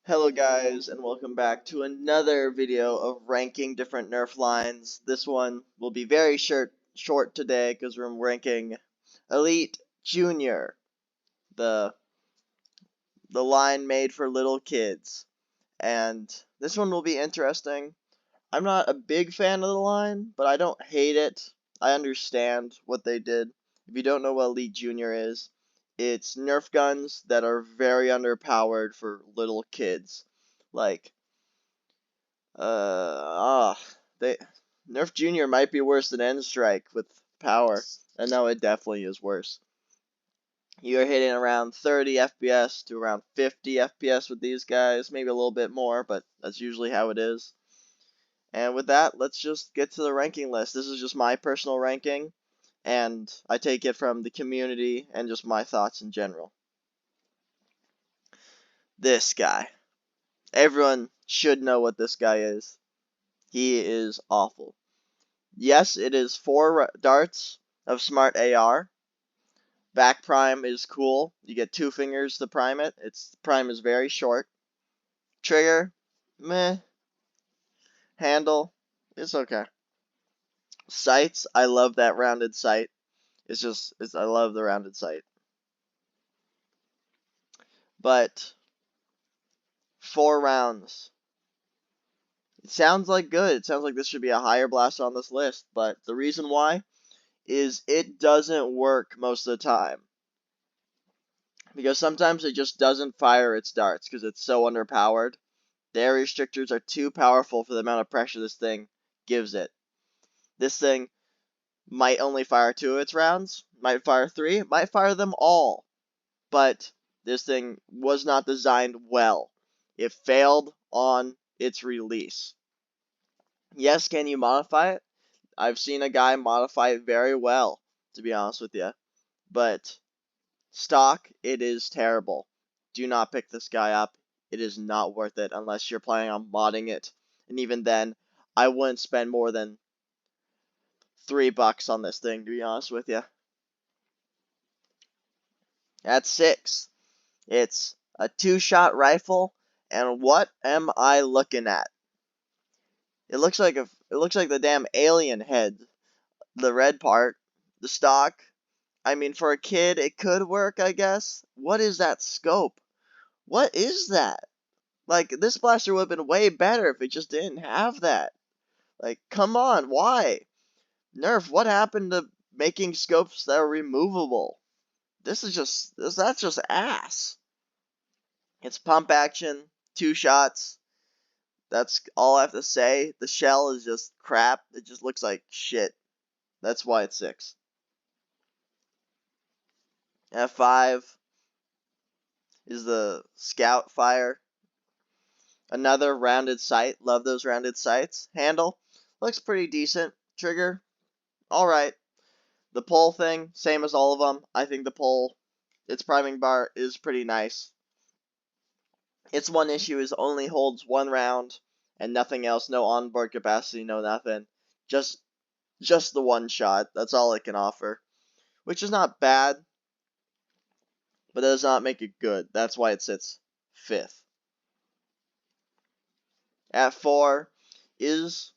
Hello guys, and welcome back to another video of ranking different nerf lines. This one will be very short today because we're ranking Elite Junior, the line made for little kids. And this one will be interesting. I'm not a big fan of the line, but I don't hate it. I understand what they did. If you don't know what Elite Junior is, it's Nerf guns that are very underpowered for little kids. Like, they Nerf Junior might be worse than End Strike with power. And no, it definitely is worse. You're hitting around 30 FPS to around 50 FPS with these guys, maybe a little bit more, but that's usually how it is. And with that, let's just get to the ranking list. This is just my personal ranking, and I take it from the community and just my thoughts in general. This guy. Everyone should know what this guy is. He is awful. Yes, it is 4 darts of smart AR. Back prime is cool. You get 2 fingers to prime it. Its prime is very short. Trigger, meh. Handle, it's okay. Sights, I love that rounded sight. I love the rounded sight. But 4 rounds. It sounds like good. It sounds like this should be a higher blast on this list. But the reason why is it doesn't work most of the time. Because sometimes it just doesn't fire its darts because it's so underpowered. The area restrictors are too powerful for the amount of pressure this thing gives it. This thing might only fire 2 of its rounds, might fire 3, might fire them all. But this thing was not designed well. It failed on its release. Yes, can you modify it? I've seen a guy modify it very well, to be honest with you. But stock, it is terrible. Do not pick this guy up. It is not worth it unless you're planning on modding it. And even then, I wouldn't spend more than $3 on this thing, to be honest with you. At 6, it's a 2-shot rifle, and what am I looking at? It looks like the damn alien head. The red part, the stock. I mean, for a kid, it could work, I guess. What is that scope? What is that? Like, this blaster would have been way better if it just didn't have that. Like, come on, why? Nerf, what happened to making scopes that are removable? That's just ass. It's pump action, 2 shots. That's all I have to say. The shell is just crap. It just looks like shit. That's why it's 6. F5 is the scout fire. Another rounded sight. Love those rounded sights. Handle looks pretty decent. Trigger, alright. The pull thing, same as all of them. I think the pull, its priming bar is pretty nice. Its one issue is only holds 1 round and nothing else. No onboard capacity, no nothing. Just the 1 shot. That's all it can offer. Which is not bad, but that does not make it good. That's why it sits 5th. At 4 is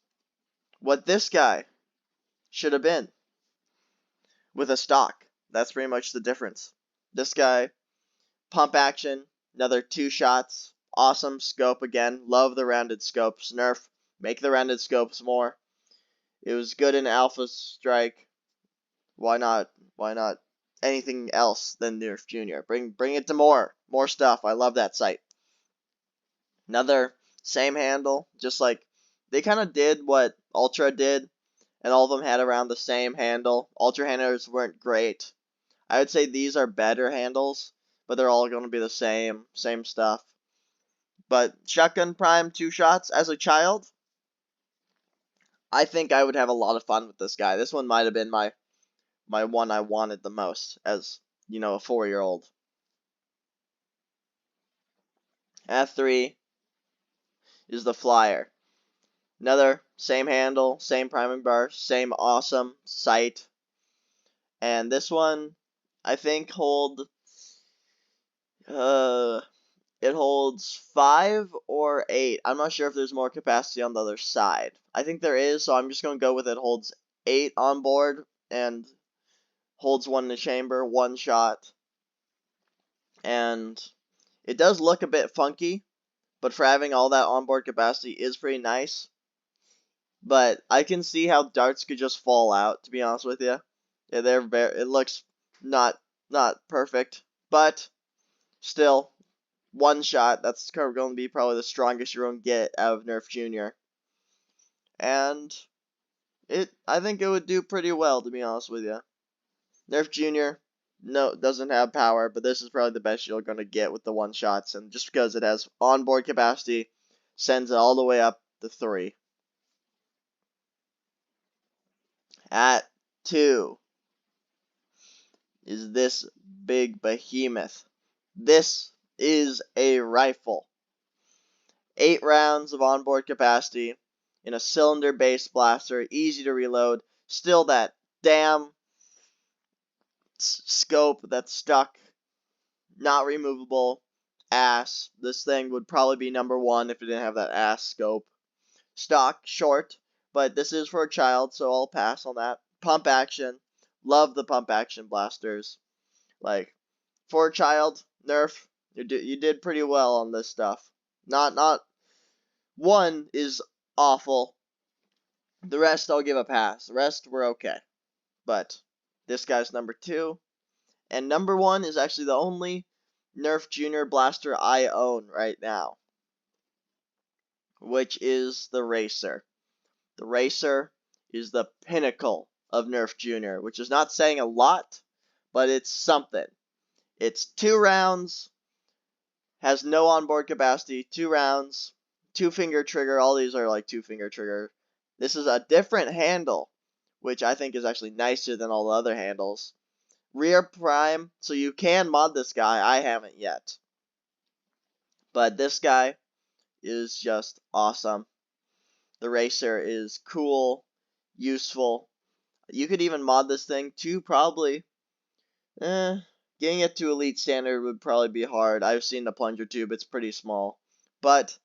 what this guy should have been with a stock. That's pretty much the difference. This guy, pump action, another 2 shots, awesome scope again. Love the rounded scopes. Nerf, make the rounded scopes more. It was good in Alpha Strike. Why not? Why not anything else than Nerf Junior? Bring it to more stuff. I love that sight. Another same handle, just like they kind of did what Ultra did, and all of them had around the same handle. Ultra handlers weren't great. I would say these are better handles, but they're all going to be the same stuff. But shotgun prime 2 shots as a child, I think I would have a lot of fun with this guy. This one might have been my one I wanted the most as, a 4-year-old. At 3 is the flyer. Another same handle, same priming bar, same awesome sight. And this one, I think, hold It holds 5 or 8. I'm not sure if there's more capacity on the other side. I think there is, so I'm just going to go with it holds 8 on board and holds 1 in the chamber, 1 shot. And it does look a bit funky, but for having all that onboard capacity is pretty nice. But I can see how darts could just fall out, to be honest with you. Yeah, it looks not perfect, but still 1 shot. That's going to be probably the strongest you're going to get out of Nerf Junior. And I think it would do pretty well, to be honest with you. Nerf Junior, no, doesn't have power, but this is probably the best you're going to get with the 1 shots, and just because it has onboard capacity, sends it all the way up to 3. At 2 is this big behemoth. This is a rifle. 8 rounds of onboard capacity in a cylinder-based blaster, easy to reload. Still that damn scope that's stuck, not removable. Ass. This thing would probably be number 1 if it didn't have that ass scope. Stock, short, but this is for a child, so I'll pass on that. Pump action. Love the pump action blasters. Like, for a child, Nerf, you did pretty well on this stuff. Not 1 is awful. The rest I'll give a pass. The rest were okay. But this guy's number 2. And number 1 is actually the only Nerf Junior blaster I own right now, which is the Racer. The Racer is the pinnacle of Nerf Junior, which is not saying a lot, but it's something. It's 2 rounds, has no onboard capacity, 2 rounds, 2-finger trigger. All these are like 2-finger trigger. This is a different handle, which I think is actually nicer than all the other handles. Rear prime, so you can mod this guy. I haven't yet. But this guy is just awesome. The Racer is cool, useful. You could even mod this thing to probably, getting it to elite standard would probably be hard. I've seen the plunger tube, it's pretty small. But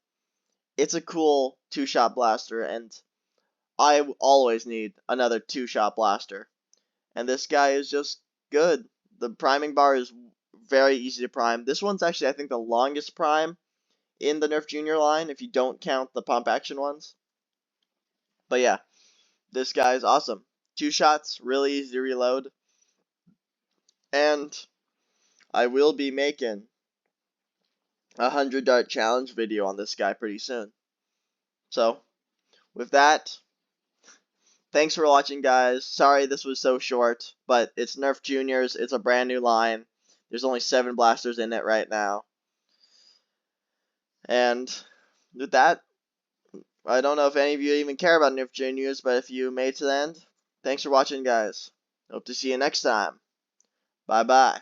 it's a cool 2-shot blaster, and I always need another 2-shot blaster. And this guy is just good. The priming bar is very easy to prime. This one's actually, I think, the longest prime in the Nerf Junior line, if you don't count the pump action ones. But yeah, this guy is awesome. 2 shots, really easy to reload. And I will be making a 100 dart challenge video on this guy pretty soon. So, with that, thanks for watching, guys. Sorry this was so short, but it's Nerf Juniors. It's a brand new line. There's only 7 blasters in it right now. And with that, I don't know if any of you even care about Nerf Juniors, but if you made it to the end, thanks for watching, guys. Hope to see you next time. Bye-bye.